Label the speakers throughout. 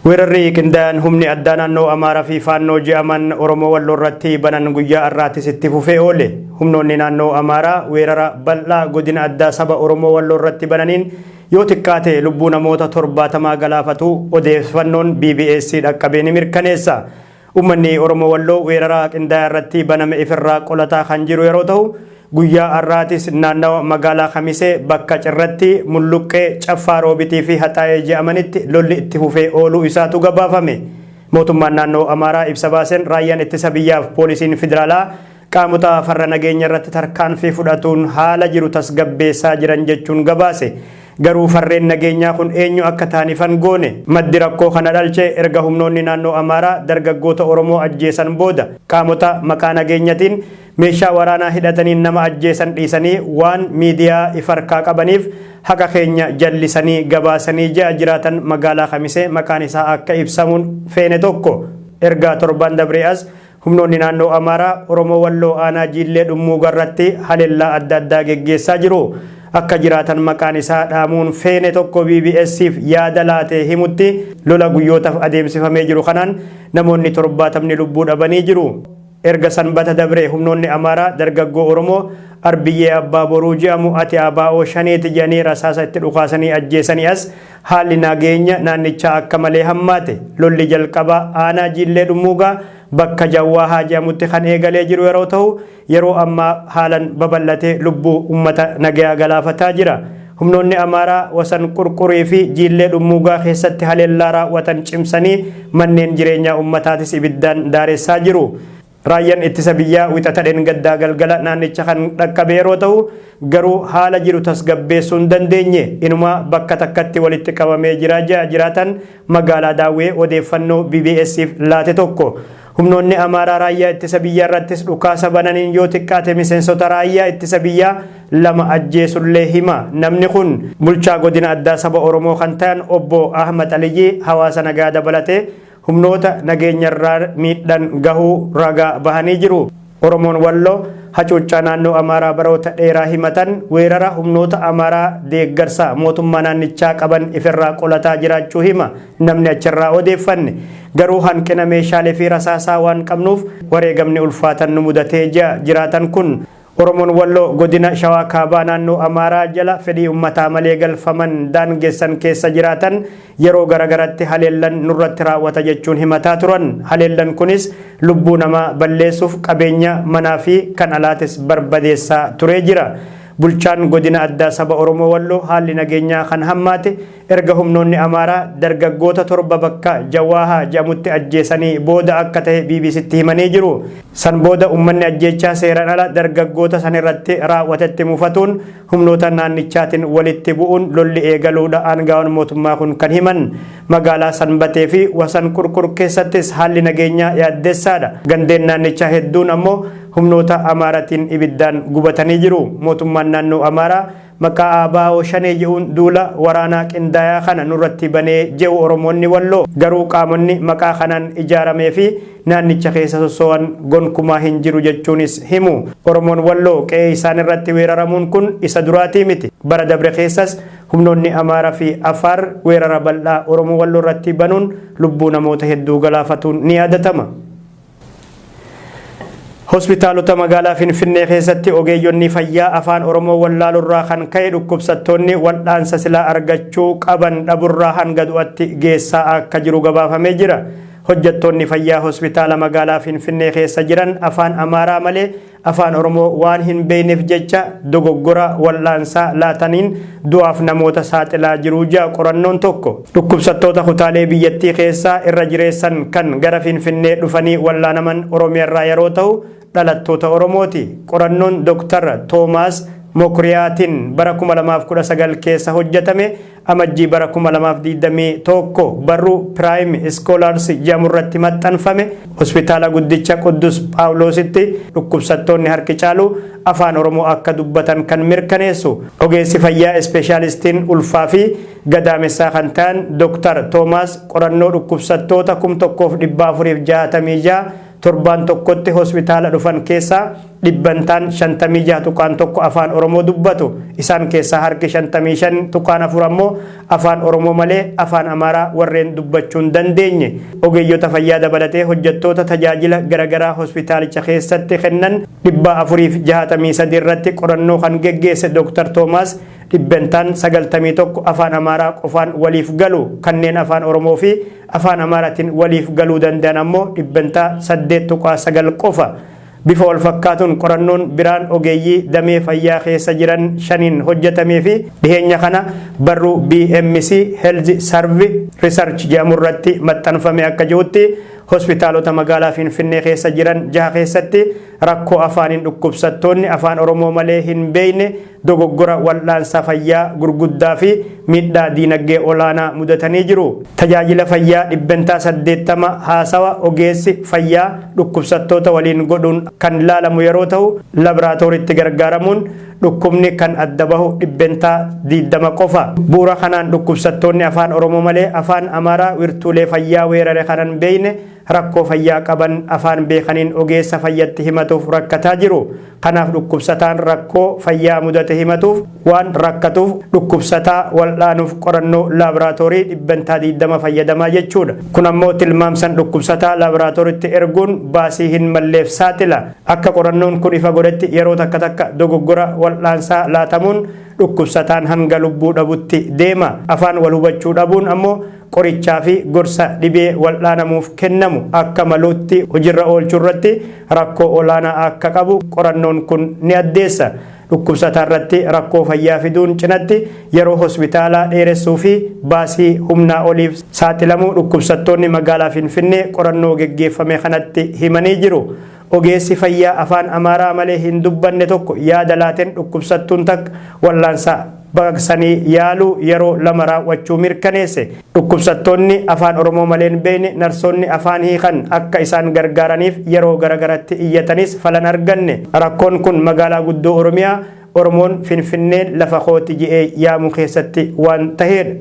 Speaker 1: Weerarri qindaa'aan humni addaa naannoo Amaaraa fi Faannoo jedhaman Oromoo Walloo irratti banan guyyaa har'aatis itti fufee oole. Humnoonni naannoo Amaaraa weerara bal'aa godina addaa saba Oromoo Walloo irratti bananiin yoo xiqqaate lubbuu namoota 70 galaafatu odeeffannoon BBS dhaqqabee ni mirkaneessa. Uummanni Oromoo Walloo weerara qindaa'aa irratti baname ifirraa qolataa kan jiru yeroo ta'u guyyaa har'aatis naannawa magaalaa Khamisee bakka Cirratti Mulluqqee Caffaa Roobitii fi Haxaayee jedhamanitti lolli itti fufee ooluu isaatu gabaafame. Mootummaan naannoo Amaaraa ibsa baaseen raayyaan ittisa biyyaaf poolisiin federaalaa qaamota farra nageenya irratti tarkaanfii fudhatuun haala jiru tasgabbeessaa jiran jechuun gabaase. Garuu farreen nageenyaa kun eenyu akka taanifan goone maddi rakkoo kana dhalche erga humnoonni naannoo Amaaraa dargaggoota Oromoo ajjeesan booda qaamota maqaa nageenyatiin meeshaa waraanaa hidhataniin nama ajjeesan dhiisanii waan miidiyaa ifarkaa qabaniif haqa keenya jallisanii gabaasanii jiraatan magaalaa Khamisee maqaan isaa akka ibsamuun feene tokko erga torban dabree as humnoonni naannoo Amaaraa Oromoo Walloo aanaa Jiillee Dhummuu garratti haleellaa adda addaa geggeessaa jiru. Akka jiraatan maqaan isaa dhaamuun feene tokko BBS'if yaada laatee himutti lola guyyootaaf adeemsifamee jiru kanaan namoonni 70 lubbuu dhabanii jiru. Erga sanbata dabree humnoonni Amaaraa dargaggoo Oromoo Arbiyyee Abbaa Boruu jedhamu ati abaa'oo shaneeti jedhanii rasaasa itti dhukaasanii ajjeesanii as haalli nageenya naannichaa akka malee hammaate. Lolli jalqabaa aanaa Jiillee Dhummuugaa bakka Jawwaa jedhamutti kan eegalee jiru yeroo ta'u yeroo ammaa haalan babal'atee lubbuu uummata nagayaa galaafataa jira. Humnoonni Amaaraa wasan qurqurii fi Jiillee Dhummuugaa keessatti haleellaa raawwatan cimsanii manneen jireenyaa uummataatis ibiddaan daaressaa jiru. Raayyaan ittisa biyyaa wixata dheengaddaa galgala naannicha kan dhaqqabe yeroo ta'u garuu haala jiru tasgabbeessuu hin dandeenye inuma bakka takkatti walitti qabamee jiraatan magaalaa Daawwee odeeffannoo BBS'if laate tokko. Humnoonni Amaaraa raayyaa ittisa biyyaa irrattis dhukaasa bananiin yoo xiqqaate miseensota raayyaa ittisa biyyaa 2 ajjeesullee hima. Namni kun bulchaa godina addaa saba Oromoo kan ta'an obbo Ahmad Aliyyii hawaasa nagaa dabalatee humnoota nageenyarraa miidhaan gahuu ragaa bahanii jiru. Oromoon Walloo hacuuccaa naannoo Amaaraa baroota dheeraa himatan weerara humnoota Amaaraa deeggarsa mootummaa naannichaa qaban ifirraa qolataa jiraachuu hima. Namni achirraa odeeffanne garuu hanqina meeshaalee fi rasaasaa waan qabnuuf wareegamni ulfaatan nu mudatee jiraatan kun Oromoon Walloo godina Shawaa Kaabaa naannoo Amaaraa jala fedhii uummataa malee galfaman daangessan keessa jiraatan yeroo garagaratti haleellan nurratti raawwata jechuun himataa turan. Haleellan kunis lubbuu namaa balleessuuf qabeenya manaa fi kan alaatis barbadeessaa turee jira. Bulchaan godina addaa saba Oromoo Walloo haalli nageenyaa kan hammaate erga humnoonni Amaaraa dargaggoota 7 bakka Jawwaa jedhamutti ajjeesanii booda akka ta'e BBCtti himanii jiru. San booda uummanni ajjeechaa seeraan ala dargaggoota san irratti raawwatetti mufatuun humnoota naannichaatiin walitti bu'uun lolli eegaluudha aangaa'onni mootummaa kun kan himan. Magaalaa Sanbatee fi wasan qurqur keessattis haalli nageenyaa yaaddeessaadha. Gandeen naannichaa hedduun ammoo humnoota Amaaraatiin ibiddaan gubatanii jiru. Mootummaan naannoo Amaaraa maqaa abaa'oo shanee jedhuun duula waraanaa qindaa'aa kana nurratti banee jedhu Oromoonni Walloo garuu qaamonni maqaa kanaan ijaaramee fi naannicha keessa soso'an gonkumaa hin jiru jechuunis himu. Oromoon Walloo qe'ee isaan irratti weeraramuun kun isa duraatii miti. Bara dabre keessas humnoonni Amaaraa fi Afaar weerara bal'aa Oromoo Walloo irratti banuun lubbuu namoota hedduu galaafatuun ni yaadatama. Hospitaalota magaalaa Finfinnee keessatti ogeeyyonni fayyaa afaan Oromoo wallaalurraa kan ka'e dhukkubsattoonni wal'aansa silaa argachuu qaban dhaburraa hanga du'atti geessaa akka jiru gabaafamee jira. Hojjettoonni fayyaa hospitaala magaalaa Finfinnee keessa jiran afaan Amaaraa malee afaan Oromoo waan hin beekneef jecha dogoggora wal'aansaa laataniin du'aaf namoota saaxilaa jiru jedha qorannoon tokko. Dhukkubsattoota kutaalee biyyattii keessaa irra jireessan kan gara Finfinnee dhufanii wallaanaman Oromiyaarraa yeroo ta'u dhalattoota Oromooti. Qorannoon Dr. Toomaas Mokriyaatiin bara 2019 keessa hojjetame amajjii bara 2021 barruu Prime Scholars jedhamurratti maxxanfame hospitaala guddicha Quddus Phaawulositti dhukkubsattoonni harki caalu afaan Oromoo akka dubbatan kan mirkaneessu. Ogeessi fayyaa ispeeshaalistiin ulfaa fi gadaamessaa kan ta'an Dr. Toomaas qorannoo dhukkubsattoota 1466 torbaan tokkotti hospitaala dhufan keessaa dhibbantaan 56.1 afaan Oromoo dubbatu. Isaan keessaa harki 55.4 ammoo afaan Oromoo malee afaan Amaaraa warreen dubbachuu hin dandeenye. Ogeeyyota fayyaa dabalatee hojjettoota tajaajila garaagaraa hospitaalicha keessatti kennan 463 irratti qorannoo kan geggeesse Dr. Toomaas dhibbantaan 91 afaan Amaaraa qofaan waliif galu, kanneen afaan Oromoo fi afaan Amaaraatiin waliif galuu danda'an ammoo dhibbantaa 8.9 qofa. Bifa wal fakkaatuun qorannoon biraan ogeeyyii damee fayyaa keessa jiran 5 hojjetamee fi dhiheenya kana barruu BMC Health Survey Research jedhamu irratti maxxanfame akka jirutti hospitaalota magaalaa Finfinnee keessa jiran 6 keessatti rakkoo afaaniin dhukkubsattoonni afaan Oromoo malee hin beekne dogoggora wal'aansa fayyaa gurguddaa fi miidhaa diinagdee olaanaa mudatanii jiru. Tajaajila fayyaa dhibbantaa 80 haasawa ogeessi fayyaa dhukkubsattoota waliin godhuun kan ilaalamu yeroo ta'u, laboraatooriitti gargaaramuun dhukkubni kan adda bahu dhibbantaa 20 qofa. Bu'uura kanaan dhukkubsattoonni afaan Oromoo malee afaan Amaaraa wirtuulee fayyaa weerare kanan beekne rakkoo fayyaa qaban afaan beekaniin ogeessa fayyatti himatuuf rakkataa jiru. Kanaaf dhukkubsataan rakkoo fayyaa mudate himatuuf waan rakkatuuf dhukkubsataa wal'aanuuf qorannoo laaboraatoorii dhibbantaa 20 fayyadamaa jechuudha. Kun ammoo tilmaamsan dhukkubsataa laaboraatooriitti erguun baasii hin malleef saaxila. Akka qorannoon kun ifa godhetti yeroo takka dogoggora wal'aansaa laatamuun dhukkubsataan hanga lubbuu dhabutti deema. Afaan wal hubachuu dhabuun ammoo qorichaa fi gorsa dhibee wal'aanamuuf kennamu akka maluutti hojiirra oolchuu irratti rakkoo olaanaa akka qabu qorannoon kun ni addeessa. Dhukkubsataa irratti rakkoo fayyaa fiduun cinatti yeroo hospitaalaa dheeressuu fi baasii humnaa oliif saaxilamuu dhukkubsattoonni magaalaa Finfinnee qorannoo geggeeffame kanatti himanii jiru. Ogeessi fayyaa afaan Amaaraa malee hin dubbanne tokko yaada laateen dhukkubsattuun takka wal'aansa baqaqsanii yaaluu yeroo 2 raawwachuu mirkaneesse. Dhukkubsattoonni afaan Oromoo malee hin beekne narsoonni afaan hiikan akka isaan gargaaraniif yeroo garagaratti iyyatanis falan arganne. Rakkoon kun magaalaa guddoo Oromiyaa Oromoon Finfinneen lafa kooti jedhee yaamu keessatti waan ta'edha.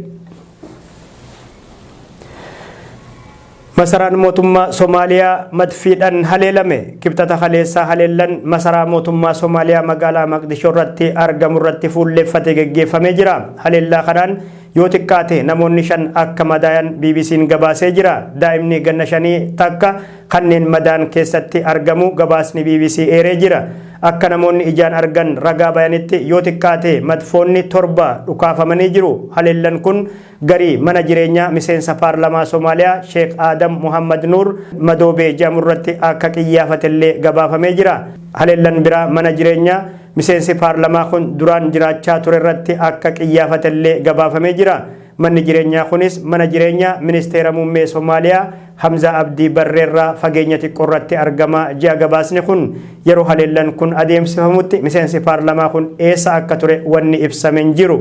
Speaker 1: Masaraan mootummaa Somaaliyaa madfiidhaan haleelame. Kibxata kaleessaa haleellan masaraa mootummaa Somaaliyaa magaalaa Maqdishoo irratti argamu irratti fuulleeffatee geggeeffamee jira. Haleellaa kanaan yoo xiqqaate namoonni 5 akka madaayan BBC'n gabaasee jira. Daa'imni ganna 5 takka kanneen madaan keessatti argamu gabaasni BBC eeree jira. Akka namoonni ijaan argan ragaa bayanitti yoo xiqqaate madfoonni 7 dhukaafamanii jiru. Haleellan kun garii mana jireenyaa miseensa paarlamaa Somaaliyaa Sheekh Adam Muhammad Nur Madoobee jedhamu irratti akka qiyyaafatillee gabaafamee jira. Haleellan biraa mana jireenyaa miseensi paarlamaa kun duraan jiraachaa ture irratti akka qiyyaafatillee gabaafamee jira. Manni jireenyaa kunis mana jireenyaa ministeera muummee Somaaliyaa Hamza Abdii Barreerraa fageenya xiqqoo irratti argama jedha gabaasni kun. Yeroo haleellan kun adeemsifamutti miseensi paarlamaa kun eessa akka ture wanni ibsame hin jiru.